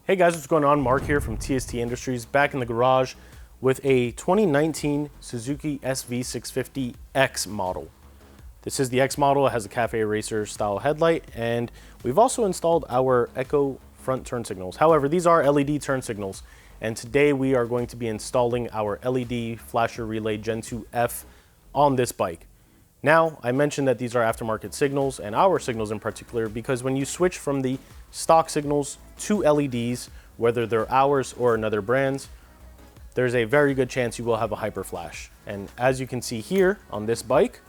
Hey guys, what's going on? Mark here from TST Industries, back in the garage with a 2019 Suzuki SV650 X model. This is the X model. It has a cafe racer style headlight, and we've also installed our Echo front turn signals. However, these are LED turn signals, and today we are going to be installing our LED flasher relay Gen 2F on this bike. Now, I mentioned that these are aftermarket signals, and our signals in particular, because when you switch from the stock signals to LEDs, whether they're ours or another brand's, there's a very good chance you will have a hyper flash. And as you can see here on this bike,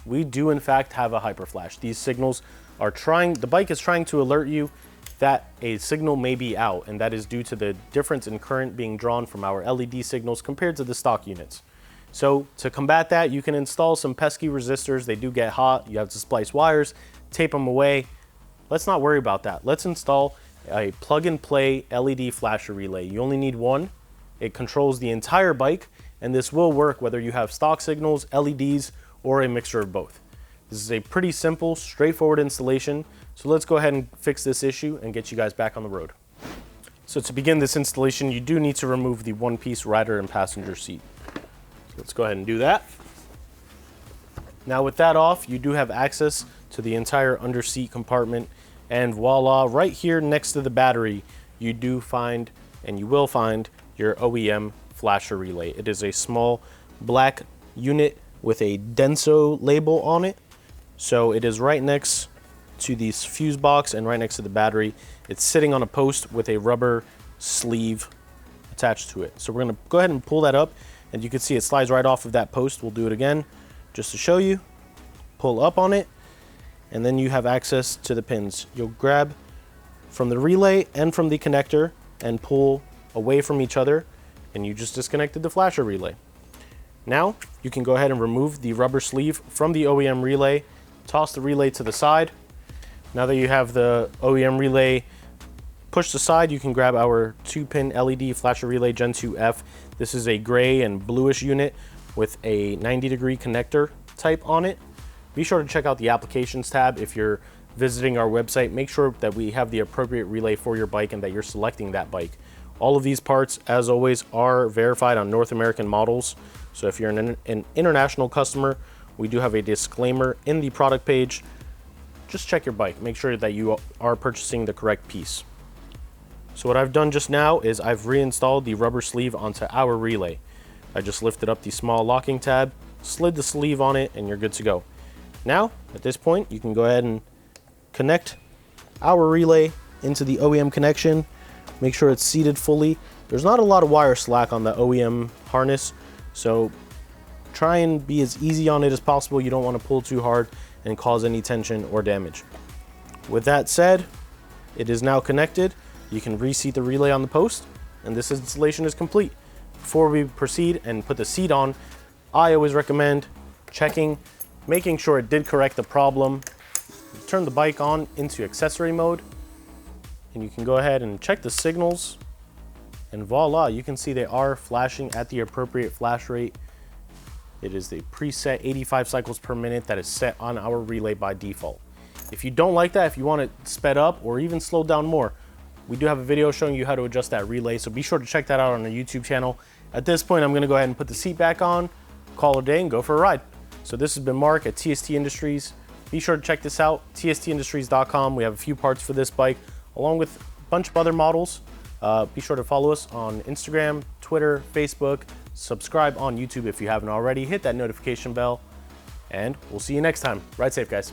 we do in fact have a hyper flash. These signals are the bike is trying to alert you that a signal may be out, and that is due to the difference in current being drawn from our LED signals compared to the stock units. So to combat that, you can install some pesky resistors. They do get hot. You have to splice wires, tape them away. Let's not worry about that. Let's install a plug-and-play LED flasher relay. You only need one. It controls the entire bike, and this will work whether you have stock signals, LEDs, or a mixture of both. This is a pretty simple, straightforward installation. So let's go ahead and fix this issue and get you guys back on the road. So to begin this installation, you do need to remove the one-piece rider and passenger seat. So let's go ahead and do that. Now with that off, you do have access to the entire under seat compartment, and voila, right here next to the battery, you do find, and you will find, your OEM flasher relay. It is a small black unit with a Denso label on it. So it is right next to the fuse box and right next to the battery. It's sitting on a post with a rubber sleeve attached to it. So we're gonna go ahead and pull that up, and you can see it slides right off of that post. We'll do it again just to show you. Pull up on it, and then you have access to the pins. You'll grab from the relay and from the connector and pull away from each other, and you just disconnected the flasher relay. Now you can go ahead and remove the rubber sleeve from the OEM relay, toss the relay to the side. Now that you have the OEM relay pushed aside, you can grab our 2-pin LED flasher relay Gen 2F. This is a gray and bluish unit with a 90-degree connector type on it. Be sure to check out the applications tab if you're visiting our website. Make sure that we have the appropriate relay for your bike and that you're selecting that bike. All of these parts, as always, are verified on North American models. So if you're an international customer, we do have a disclaimer in the product page. Just check your bike. Make sure that you are purchasing the correct piece. So what I've done just now is I've reinstalled the rubber sleeve onto our relay. I just lifted up the small locking tab, slid the sleeve on it, and you're good to go. Now, at this point, you can go ahead and connect our relay into the OEM connection. Make sure it's seated fully. There's not a lot of wire slack on the OEM harness, so try and be as easy on it as possible. You don't want to pull too hard and cause any tension or damage. With that said, it is now connected. You can reseat the relay on the post, and this installation is complete. Before we proceed and put the seat on, I always recommend making sure it did correct the problem. Turn the bike on into accessory mode, and you can go ahead and check the signals, and voila, you can see they are flashing at the appropriate flash rate. It is the preset 85 cycles per minute that is set on our relay by default. If you don't like that, if you want it sped up or even slowed down more, we do have a video showing you how to adjust that relay, so be sure to check that out on our YouTube channel. At this point, I'm gonna go ahead and put the seat back on, call it a day, and go for a ride. So this has been Mark at TST Industries. Be sure to check this out, tstindustries.com. We have a few parts for this bike, along with a bunch of other models. Be sure to follow us on Instagram, Twitter, Facebook. Subscribe on YouTube if you haven't already. Hit that notification bell, and we'll see you next time. Ride safe, guys.